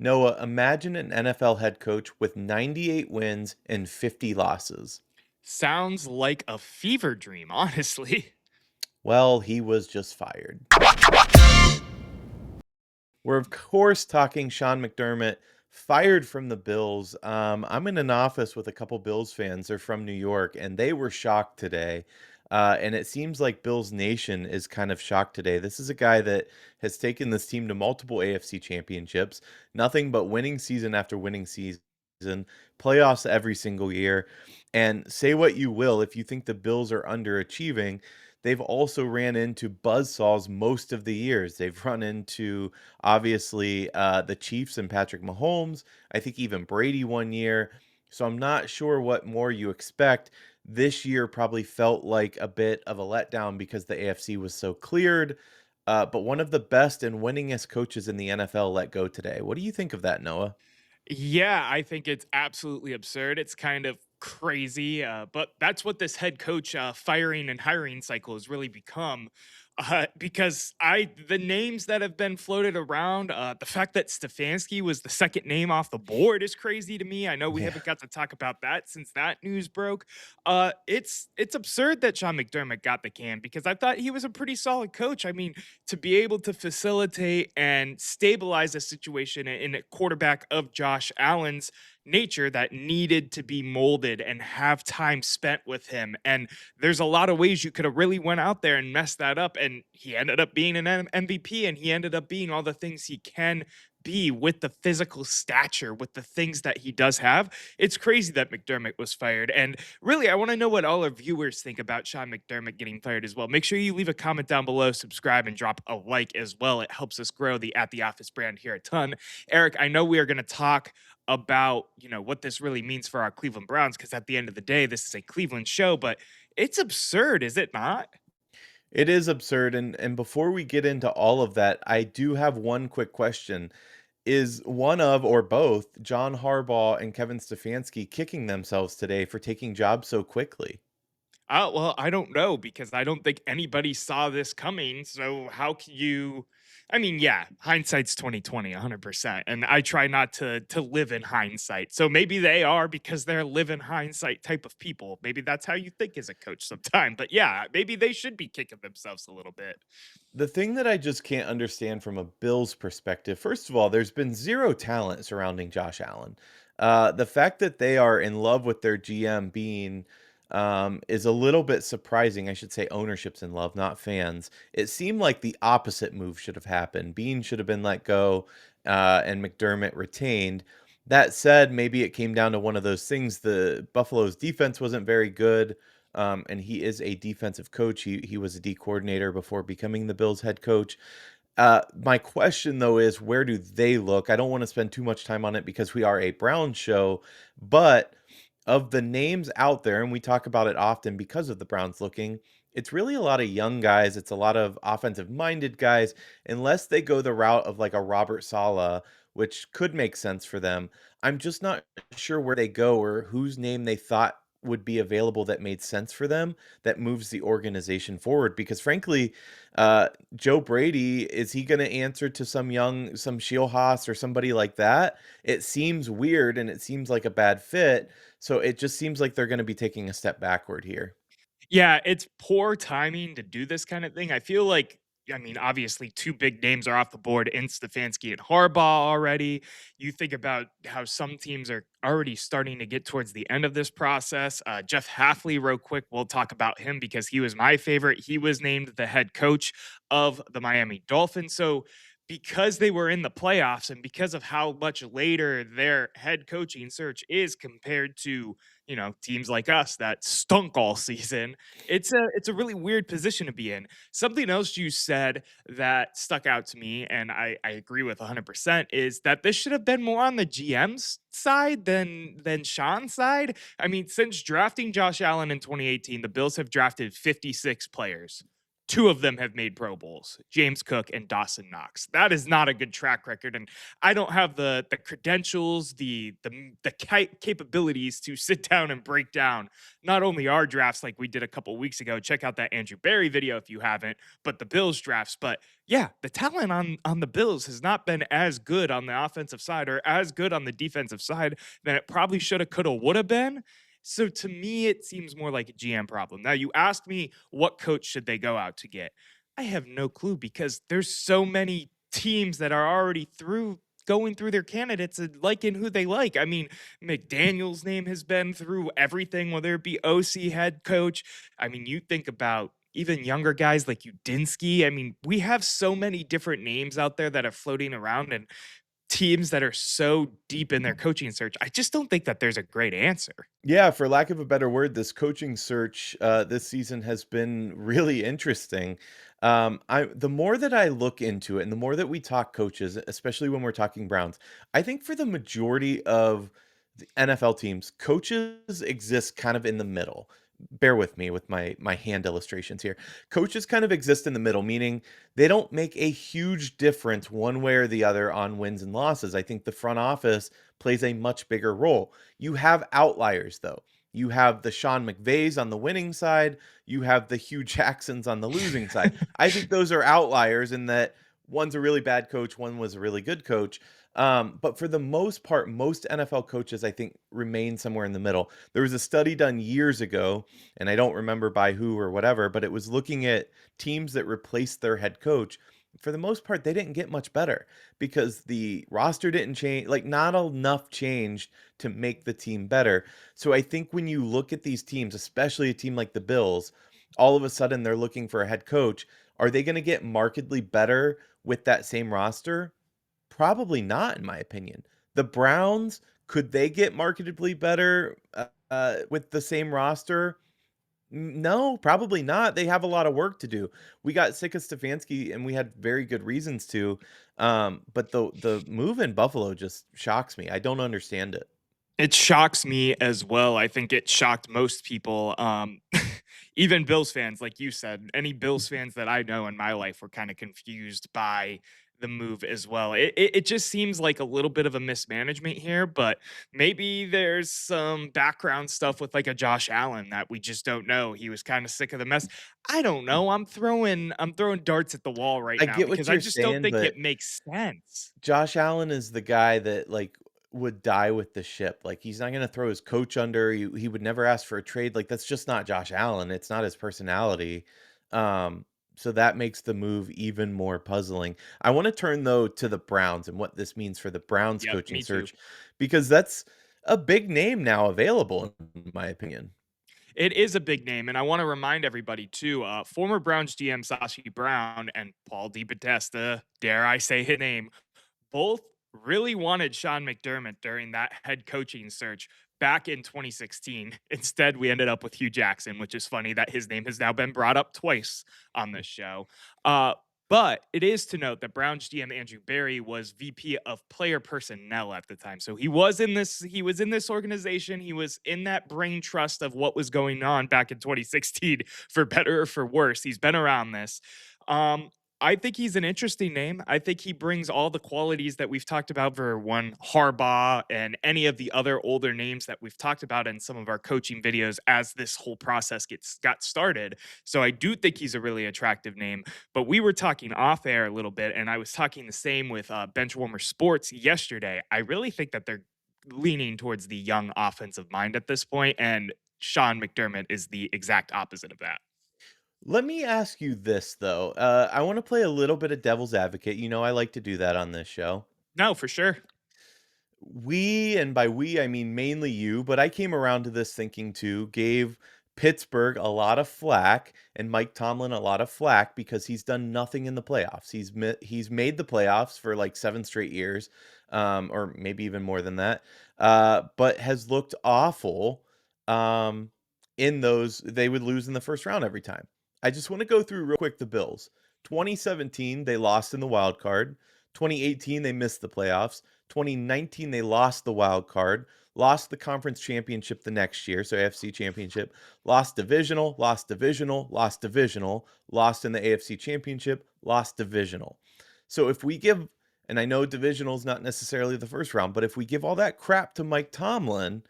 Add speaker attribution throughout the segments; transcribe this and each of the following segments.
Speaker 1: Noah, imagine an NFL head coach with 98 wins and 50 losses.
Speaker 2: Sounds like a fever dream, honestly.
Speaker 1: Well, he was just fired. We're, of course, talking Sean McDermott, fired from the Bills. I'm in an office with a couple Bills fans. They're from New York, and they were shocked today. And it seems like Bills Nation is kind of shocked today. This is a guy that has taken this team to multiple AFC championships, nothing but winning season after winning season, playoffs every single year. And say what you will, if you think the Bills are underachieving, they've also ran into buzzsaws most of the years. They've run into obviously, the Chiefs and Patrick Mahomes. I think even Brady 1 year. So I'm not sure what more you expect. This year probably felt like a bit of a letdown because the AFC was so cleared. But one of the best and winningest coaches in the NFL let go today. What do you think of that, Noah?
Speaker 2: Yeah, I think it's absolutely absurd. It's kind of crazy, but that's what this head coach firing and hiring cycle has really become. Because the names that have been floated around, the fact that Stefanski was the second name off the board is crazy to me. I know we
Speaker 1: Yeah.
Speaker 2: haven't got to talk about that since that news broke. It's absurd that Sean McDermott got the can because I thought he was a pretty solid coach. I mean, to be able to facilitate and stabilize a situation in a quarterback of Josh Allen's nature that needed to be molded and have time spent with him. And there's a lot of ways you could have really went out there and messed that up. And he ended up being an MVP and he ended up being all the things he can be with the physical stature, with the things that he does have. It's crazy that McDermott was fired. And really, I want to know what all our viewers think about Sean McDermott getting fired as well. Make sure you leave a comment down below, subscribe, and drop a like as well. It helps us grow the At the Office brand here a ton. Erik, I know we are going to talk about what this really means for our Cleveland Browns because at the end of the day, this is a Cleveland show, but it's absurd, is it not?
Speaker 1: It is absurd. And before we get into all of that, I do have one quick question. Is one of or both John Harbaugh and Kevin Stefanski kicking themselves today for taking jobs so quickly?
Speaker 2: Well, I don't know because I don't think anybody saw this coming. So how can you? I mean, yeah, hindsight's 2020, 100%. And I try not to live in hindsight. So maybe they are because they're live in hindsight type of people. Maybe that's how you think as a coach sometime. But yeah, maybe they should be kicking themselves a little bit.
Speaker 1: The thing that I just can't understand from a Bills perspective, first of all, there's been zero talent surrounding Josh Allen. The fact that they are in love with their GM being is a little bit surprising. I should say ownership's in love, not fans. It seemed like the opposite move should have happened. Bean should have been let go and McDermott retained. That said, maybe it came down to one of those things. The Buffalo's defense wasn't very good. And he is a defensive coach. He was a D coordinator before becoming the Bills head coach. My question though is where do they look? I don't want to spend too much time on it because we are a Brown show, but of the names out there, and we talk about it often because of the Browns looking, it's really a lot of young guys. It's a lot of offensive minded guys, unless they go the route of like a Robert Sala, which could make sense for them. I'm just not sure where they go or whose name they thought would be available that made sense for them that moves the organization forward because frankly Joe Brady, is he going to answer to some Shieldhaas or somebody like that? It seems weird and it seems like a bad fit, so it just seems like they're going to be taking a step backward here.
Speaker 2: Yeah, it's poor timing to do this kind of thing. I feel like, I mean, obviously, two big names are off the board in Stefanski and Harbaugh already. You think about how some teams are already starting to get towards the end of this process. Jeff Halfley, real quick, we'll talk about him because he was my favorite. He was named the head coach of the Miami Dolphins. So, because they were in the playoffs and because of how much later their head coaching search is compared to teams like us that stunk all season. It's a really weird position to be in. Something else you said that stuck out to me, and I agree with 100%, is that this should have been more on the GM's side than Sean's side. I mean, since drafting Josh Allen in 2018, the Bills have drafted 56 players. two of them have made Pro Bowls, James Cook and Dawson Knox. That is not a good track record, and I don't have the credentials, the capabilities to sit down and break down not only our drafts like we did a couple weeks ago. Check out that Andrew Berry video if you haven't, but the Bills drafts. But yeah, the talent on the Bills has not been as good on the offensive side or as good on the defensive side than it probably should have, could have, would have been. So to me, it seems more like a GM problem. Now, you asked me what coach should they go out to get. I have no clue because there's so many teams that are already through going through their candidates and liking who they like. I mean, McDaniel's name has been through everything, whether it be OC, head coach. I mean, you think about even younger guys like Udinsky. I mean, we have so many different names out there that are floating around and teams that are so deep in their coaching search. I just don't think that there's a great answer.
Speaker 1: Yeah, for lack of a better word, this coaching search this season has been really interesting. I the more that I look into it, and the more that we talk coaches, especially when we're talking Browns, I think for the majority of the NFL teams, coaches exist kind of in the middle. Bear with me with my hand illustrations here. Coaches kind of exist in the middle, meaning they don't make a huge difference one way or the other on wins and losses. I think the front office plays a much bigger role. You have outliers, though. You have the Sean McVays on the winning side. You have the Hugh Jacksons on the losing side. I think those are outliers in that one's a really bad coach, one was a really good coach. But for the most part, most NFL coaches, I think, remain somewhere in the middle. There was a study done years ago, and I don't remember by who or whatever, but it was looking at teams that replaced their head coach. For the most part, they didn't get much better because the roster didn't change, like, not enough changed to make the team better. So I think when you look at these teams, especially a team like the Bills, all of a sudden they're looking for a head coach. Are they going to get markedly better with that same roster? Probably not, in my opinion. The Browns, could they get markedly better with the same roster? No, probably not. They have a lot of work to do. We got sick of Stefanski, and we had very good reasons to. But the move in Buffalo just shocks me. I don't understand it.
Speaker 2: It shocks me as well. I think it shocked most people. Even Bills fans, like you said, any Bills fans that I know in my life were kind of confused by the move as well. It just seems like a little bit of a mismanagement here, but maybe there's some background stuff with like a Josh Allen that we just don't know. He was kind of sick of the mess. I don't know. I'm throwing darts at the wall right
Speaker 1: I
Speaker 2: now
Speaker 1: get what
Speaker 2: because I
Speaker 1: you're
Speaker 2: just don't
Speaker 1: saying,
Speaker 2: think
Speaker 1: but
Speaker 2: it makes sense.
Speaker 1: Josh Allen is the guy that, like, would die with the ship. Like, he's not gonna throw his coach under. He would never ask for a trade. Like, that's just not Josh Allen. It's not his personality. So that makes the move even more puzzling. I want to turn though to the Browns and what this means for the Browns
Speaker 2: Yep,
Speaker 1: coaching
Speaker 2: me too.
Speaker 1: search, because that's a big name now available, in my opinion.
Speaker 2: It is a big name, and I want to remind everybody too. Former Browns GM Sashi Brown and Paul DePodesta, dare I say his name, both really wanted Sean McDermott during that head coaching search back in 2016. Instead, we ended up with Hugh Jackson, which is funny that his name has now been brought up twice on this show. Uh, but it is to note that Browns GM Andrew Berry was VP of player personnel at the time. So he was in this organization. He was in that brain trust of what was going on back in 2016, for better or for worse. He's been around this. Um, I think he's an interesting name. I think he brings all the qualities that we've talked about for one Harbaugh and any of the other older names that we've talked about in some of our coaching videos as this whole process got started. So I do think he's a really attractive name. But we were talking off air a little bit, and I was talking the same with Benchwarmer Sports yesterday. I really think that they're leaning towards the young offensive mind at this point, and Sean McDermott is the exact opposite of that.
Speaker 1: Let me ask you this though. I want to play a little bit of devil's advocate. You know, I like to do that on this show.
Speaker 2: No, for sure.
Speaker 1: We, and by we, I mean mainly you, but I came around to this thinking too, gave Pittsburgh a lot of flack and Mike Tomlin a lot of flack because he's done nothing in the playoffs. He's made the playoffs for like 7 straight years, or maybe even more than that, but has looked awful. Um, in those, they would lose in the first round every time. I just want to go through real quick the Bills. 2017, they lost in the wild card. 2018, they missed the playoffs. 2019, they lost the wild card, lost the conference championship the next year, so AFC championship, lost divisional, lost divisional, lost in the AFC championship, lost divisional. So if we give, and I know divisional is not necessarily the first round, but if we give all that crap to Mike Tomlin,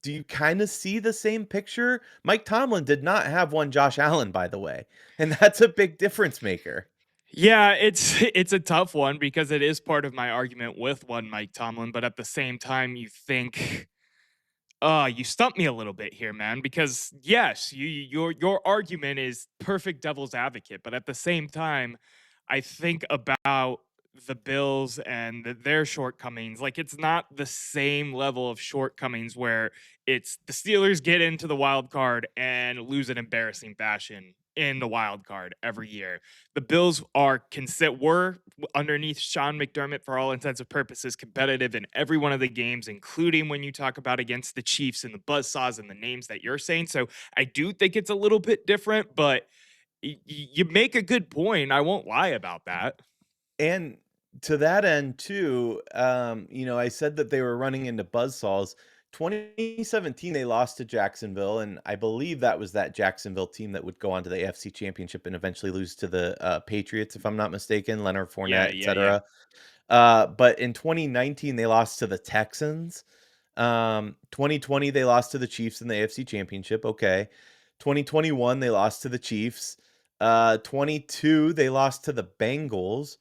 Speaker 1: do you kind of see the same picture? Mike Tomlin did not have one Josh Allen, by the way, and that's a big difference maker.
Speaker 2: Yeah, it's it's a tough one because it is part of my argument with one Mike Tomlin, but at the same time, you think, you stumped me a little bit here, man, because yes, your argument is perfect devil's advocate, but at the same time, I think about the Bills and their shortcomings. Like it's not the same level of shortcomings where it's the Steelers get into the wild card and lose in embarrassing fashion in the wild card every year. The Bills were underneath Sean McDermott for all intents and purposes competitive in every one of the games, including when you talk about against the Chiefs and the buzzsaws and the names that you're saying. So I do think it's a little bit different, but you make a good point. I won't lie about that.
Speaker 1: And to that end too, I said that they were running into buzzsaws. 2017, they lost to Jacksonville, and I believe that was that Jacksonville team that would go on to the AFC Championship and eventually lose to the Patriots, if I'm not mistaken, Leonard
Speaker 2: Yeah,
Speaker 1: Fournette,
Speaker 2: yeah, yeah.
Speaker 1: etc. But in 2019, they lost to the Texans. 2020, they lost to the Chiefs in the AFC Championship. Okay. 2021, they lost to the Chiefs. 22, they lost to the Bengals.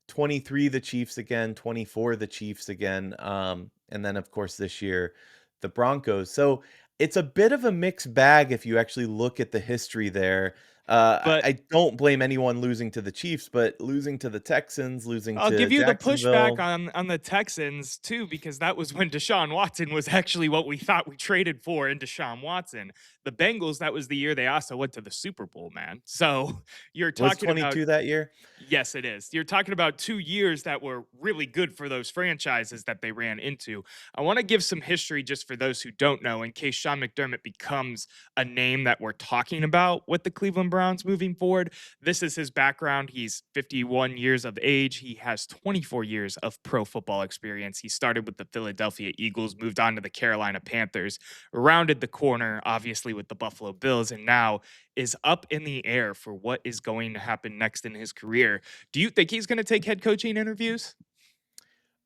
Speaker 1: 23, the Chiefs again. 24, the Chiefs again. And then, of course, this year, the Broncos. So it's a bit of a mixed bag if you actually look at the history there.
Speaker 2: But
Speaker 1: I don't blame anyone losing to the Chiefs, but losing to the Texans, losing
Speaker 2: I'll
Speaker 1: to
Speaker 2: give you the pushback
Speaker 1: Jacksonville.
Speaker 2: on the Texans too, because that was when Deshaun Watson was actually what we thought we traded for in Deshaun Watson. The Bengals, that was the year they also went to the Super Bowl, man. So you're
Speaker 1: Was
Speaker 2: talking about.
Speaker 1: 22 that year?
Speaker 2: Yes, it is. You're talking about 2 years that were really good for those franchises that they ran into. I wanna give some history just for those who don't know, in case Sean McDermott becomes a name that we're talking about with the Cleveland Browns moving forward. This is his background. He's 51 years of age. He has 24 years of pro football experience. He started with the Philadelphia Eagles, moved on to the Carolina Panthers, rounded the corner, obviously, with the Buffalo Bills, and now is up in the air for what is going to happen next in his career. Do you think he's going to take head coaching interviews?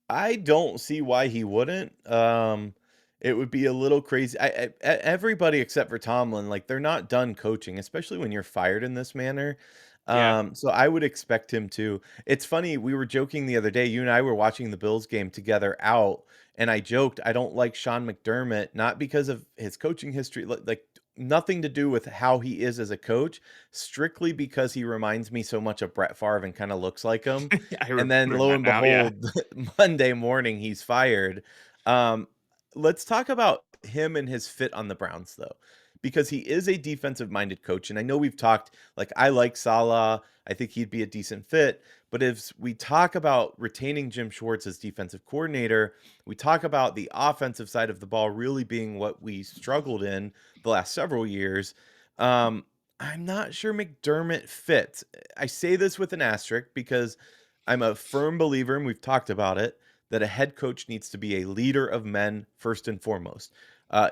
Speaker 1: I don't see why he wouldn't. It would be a little crazy. Everybody except for Tomlin, like they're not done coaching, especially when you're fired in this manner.
Speaker 2: Yeah.
Speaker 1: So I would expect him to. It's funny, we were joking the other day. You and I were watching the Bills game together out, and I joked I don't like Sean McDermott, not because of his coaching history, like nothing to do with how he is as a coach, strictly because he reminds me so much of Brett Favre and kind of looks like him.
Speaker 2: I
Speaker 1: And then
Speaker 2: remember
Speaker 1: lo
Speaker 2: that
Speaker 1: and
Speaker 2: now. Yeah.
Speaker 1: behold, Monday morning, he's fired. Um, let's talk about him and his fit on the Browns, though, because he is a defensive minded coach. And I know we've talked, like, I like Salah. I think he'd be a decent fit. But if we talk about retaining Jim Schwartz as defensive coordinator, we talk about the offensive side of the ball really being what we struggled in the last several years. Um, I'm not sure McDermott fits. I say this with an asterisk because I'm a firm believer, and we've talked about it, that a head coach needs to be a leader of men first and foremost.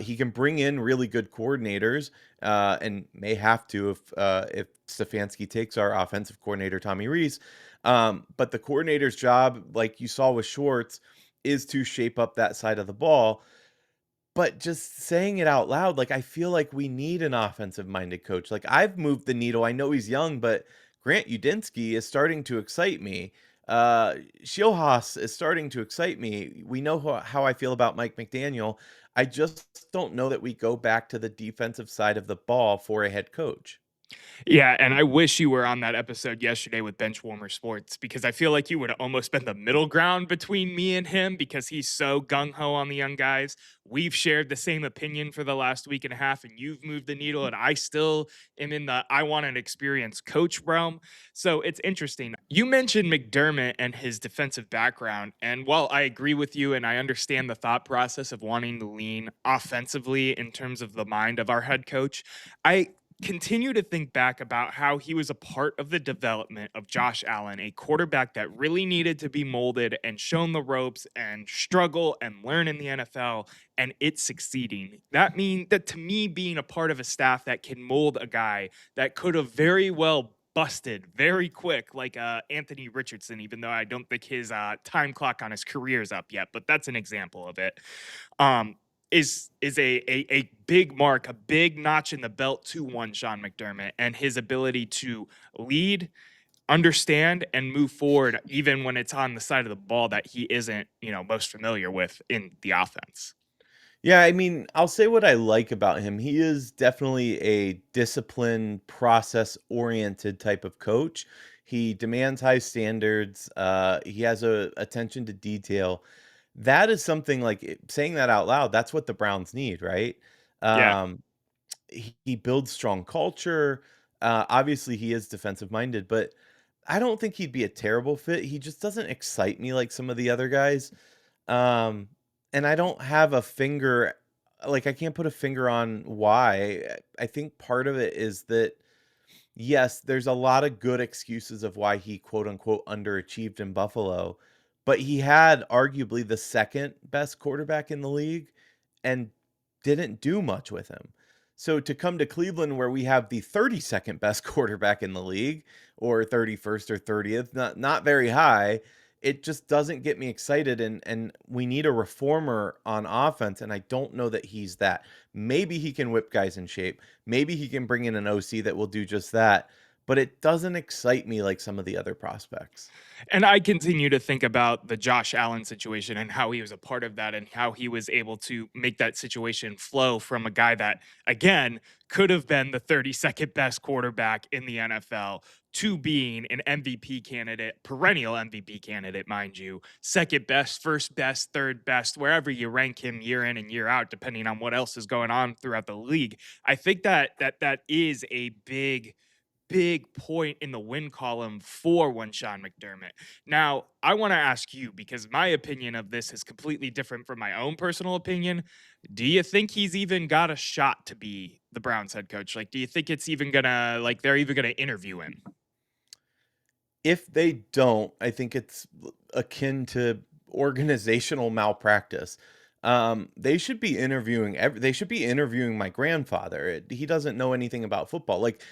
Speaker 1: He can bring in really good coordinators, and may have to if Stefanski takes our offensive coordinator Tommy Reese. But the coordinator's job, like you saw with Schwartz, is to shape up that side of the ball. But just saying it out loud, like, I feel like we need an offensive-minded coach. Like, I've moved the needle. I know he's young, but Grant Udinski is starting to excite me. Schilhaas is starting to excite me. We know how I feel about Mike McDaniel. I just don't know that we go back to the defensive side of the ball for a head coach.
Speaker 2: Yeah, and I wish you were on that episode yesterday with Benchwarmer Sports because I feel like you would have almost been the middle ground between me and him because he's so gung ho on the young guys. We've shared the same opinion for the last week and a half, and you've moved the needle, and I still am in the I want an experienced coach realm. So it's interesting. You mentioned McDermott and his defensive background, and while I agree with you and I understand the thought process of wanting to lean offensively in terms of the mind of our head coach, I continue to think back about how he was a part of the development of Josh Allen, a quarterback that really needed to be molded and shown the ropes and struggle and learn in the NFL, and it's succeeding. That mean that to me, being a part of a staff that can mold a guy that could have very well busted very quick, like Anthony Richardson, even though I don't think his time clock on his career is up yet, but that's an example of it. Um, is a big mark, a big notch in the belt to one Sean McDermott and his ability to lead, understand, and move forward, even when it's on the side of the ball that he isn't, most familiar with in the offense.
Speaker 1: Yeah, I mean, I'll say what I like about him. He is definitely a disciplined, process-oriented type of coach. He demands high standards. He has a attention to detail. That is something like saying that out loud. That's what the Browns need, right?
Speaker 2: Yeah.
Speaker 1: Um, he builds strong culture. Obviously, he is defensive minded, but I don't think he'd be a terrible fit. He just doesn't excite me like some of the other guys. Um, and I don't have a finger like, I can't put a finger on why. I think part of it is that, yes, there's a lot of good excuses of why he, quote, unquote, "underachieved" in Buffalo, but he had arguably the 2nd best quarterback in the league and didn't do much with him. So to come to Cleveland where we have the 32nd best quarterback in the league, or 31st or 30th, not very high, it just doesn't get me excited, and we need a reformer on offense, and I don't know that he's that. Maybe he can whip guys in shape. Maybe he can bring in an OC that will do just that, but it doesn't excite me like some of the other prospects.
Speaker 2: And I continue to think about the Josh Allen situation and how he was a part of that and how he was able to make that situation flow from a guy that, again, could have been the 32nd best quarterback in the NFL to being an MVP candidate, perennial MVP candidate, mind you, second best, first best, third best, wherever you rank him year in and year out, depending on what else is going on throughout the league. I think that is a big point in the win column for one Sean McDermott. Now, I want to ask you because my opinion of this is completely different from my own personal opinion. Do you think he's even got a shot to be the Browns head coach? Like, do you think it's even gonna like they're even gonna interview him?
Speaker 1: If they don't, I think it's akin to organizational malpractice. They should be interviewing they should be interviewing my grandfather. He doesn't know anything about football. Like,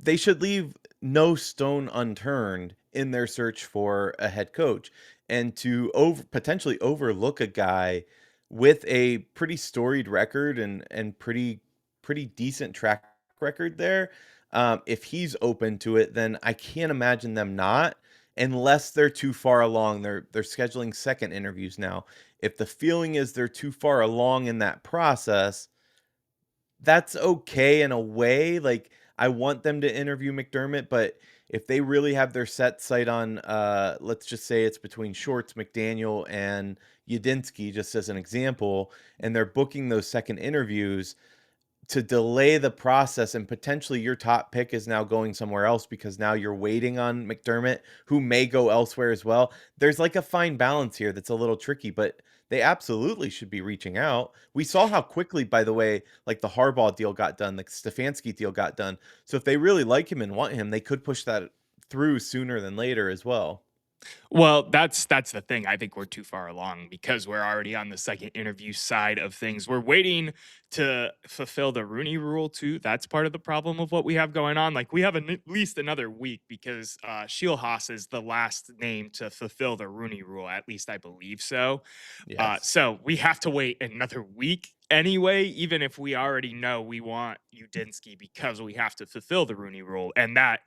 Speaker 1: they should leave no stone unturned in their search for a head coach, and to potentially overlook a guy with a pretty storied record and pretty decent track record there. If he's open to it, then I can't imagine them not, unless they're too far along. They're scheduling second interviews now. If the feeling is they're too far along in that process, that's okay in a way. Like, I want them to interview McDermott, but if they really have their set sight on, let's just say it's between Shorts, McDaniel, and Yadinsky, just as an example, and they're booking those second interviews, to delay the process, and potentially your top pick is now going somewhere else because now you're waiting on McDermott, who may go elsewhere as well. There's like a fine balance here that's a little tricky, but they absolutely should be reaching out. We saw how quickly, by the way, like the Harbaugh deal got done, the Stefanski deal got done. So if they really like him and want him, they could push that through sooner than later as well.
Speaker 2: Well, that's the thing. I think we're too far along because we're already on the second interview side of things. We're waiting to fulfill the Rooney Rule too. That's part of the problem of what we have going on. Like we have at least another week because Haas is the last name to fulfill the Rooney Rule. At least I believe so.
Speaker 1: Yes.
Speaker 2: So we have to wait another week anyway, even if we already know we want Udinsky because we have to fulfill the Rooney Rule, and that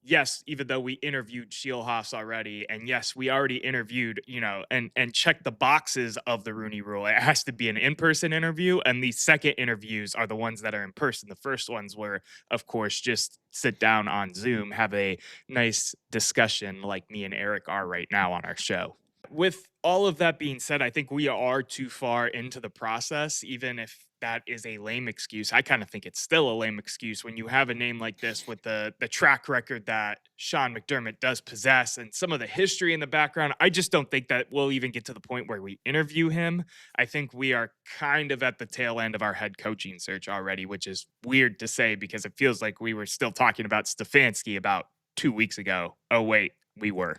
Speaker 2: yes, even though we interviewed Haas already, and yes, we already interviewed, and checked the boxes of the Rooney Rule. It has to be an in-person interview, and the second interviews are the ones that are in person. The first ones were, of course, just sit down on Zoom, have a nice discussion like me and Erik are right now on our show. With all of that being said, I think we are too far into the process, even if that is a lame excuse. I kind of think it's still a lame excuse when you have a name like this with the track record that Sean McDermott does possess and some of the history in the background. I just don't think that we'll even get to the point where we interview him. I think we are kind of at the tail end of our head coaching search already, which is weird to say because it feels like we were still talking about Stefanski about 2 weeks ago. Oh wait, we were.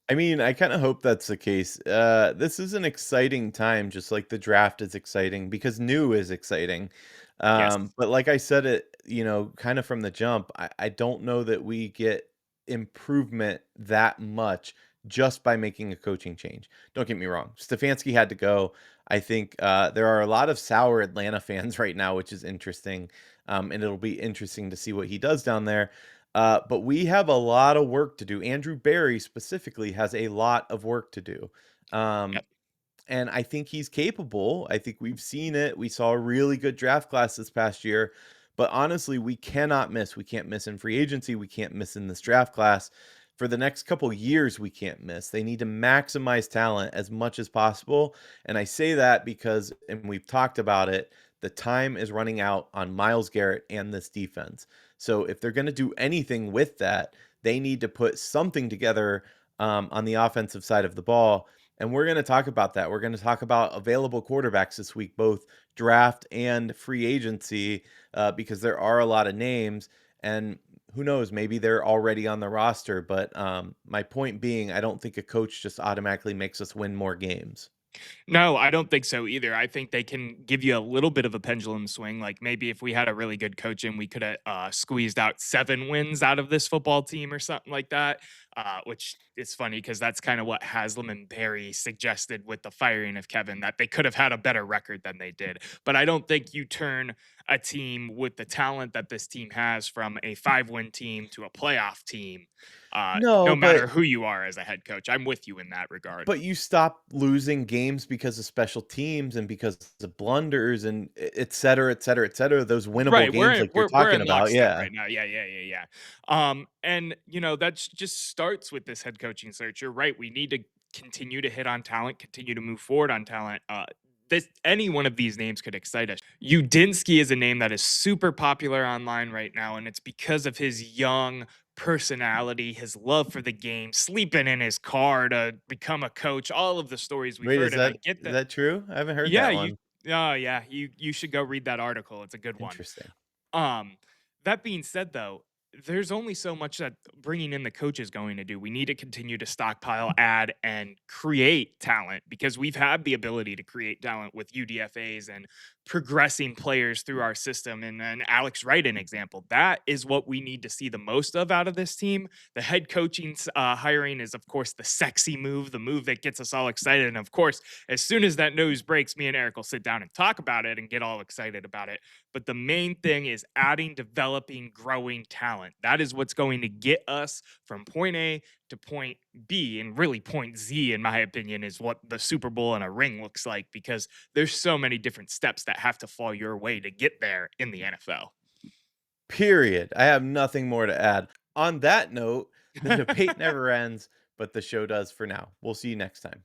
Speaker 1: I mean, I kinda hope that's the case. This is an exciting time, just like the draft is exciting because new is exciting.
Speaker 2: Yes.
Speaker 1: But like I said it, kind of from the jump, I don't know that we get improvement that much just by making a coaching change. Don't get me wrong. Stefanski had to go. I think there are a lot of sour Atlanta fans right now, which is interesting. And it'll be interesting to see what he does down there. But we have a lot of work to do. Andrew Barry specifically has a lot of work to do. Um,
Speaker 2: Yep.
Speaker 1: and I think he's capable. I think we've seen it. We saw a really good draft class this past year. But honestly, we cannot miss. We can't miss in free agency. We can't miss in this draft class. For the next couple years, we can't miss. They need to maximize talent as much as possible. And I say that because, and we've talked about it, the time is running out on Miles Garrett and this defense. So if they're going to do anything with that, they need to put something together on the offensive side of the ball. And we're going to talk about that. We're going to talk about available quarterbacks this week, both draft and free agency, because there are a lot of names. And who knows, maybe they're already on the roster. But my point being, I don't think a coach just automatically makes us win more games.
Speaker 2: No, I don't think so either. I think they can give you a little bit of a pendulum swing. Like maybe if we had a really good coach and we could have squeezed out 7 wins out of this football team or something like that. Which is funny because that's kind of what Haslam and Perry suggested with the firing of Kevin, that they could have had a better record than they did. But I don't think you turn a team with the talent that this team has from a 5-win team to a playoff team, no
Speaker 1: No,
Speaker 2: matter
Speaker 1: but
Speaker 2: who you are as a head coach. I'm with you in that regard.
Speaker 1: But you stop losing games because of special teams and because of blunders and et cetera, et cetera, et cetera, those winnable
Speaker 2: Right, we're
Speaker 1: games
Speaker 2: in
Speaker 1: like you're
Speaker 2: we're
Speaker 1: talking
Speaker 2: in
Speaker 1: about,
Speaker 2: lockstep
Speaker 1: yeah.
Speaker 2: right now. Yeah, yeah, yeah, yeah. And that just starts with this head coaching search. You're right. We need to continue to hit on talent, continue to move forward on talent. This any one of these names could excite us. Udinsky is a name that is super popular online right now, and it's because of his young personality, his love for the game, sleeping in his car to become a coach, all of the stories we've
Speaker 1: Wait,
Speaker 2: heard.
Speaker 1: is
Speaker 2: And I
Speaker 1: that
Speaker 2: get
Speaker 1: is
Speaker 2: that.
Speaker 1: that true? I haven't heard
Speaker 2: Yeah,
Speaker 1: that
Speaker 2: you
Speaker 1: one.
Speaker 2: oh yeah, you should go read that article. It's a good one.
Speaker 1: Interesting.
Speaker 2: Um, that being said, though, there's only so much that bringing in the coach is going to do. We need to continue to stockpile, add, and create talent because we've had the ability to create talent with UDFAs and progressing players through our system. And Alex Wright, an example, that is what we need to see the most of out of this team. The head coaching hiring is, of course, the sexy move, the move that gets us all excited. And of course, as soon as that news breaks, me and Eric will sit down and talk about it and get all excited about it. But the main thing is adding, developing, growing talent. That is what's going to get us from point A to point B. And really, point Z, in my opinion, is what the Super Bowl and a ring looks like because there's so many different steps that have to fall your way to get there in the NFL.
Speaker 1: Period. I have nothing more to add. On that note, the debate never ends, but the show does for now. We'll see you next time.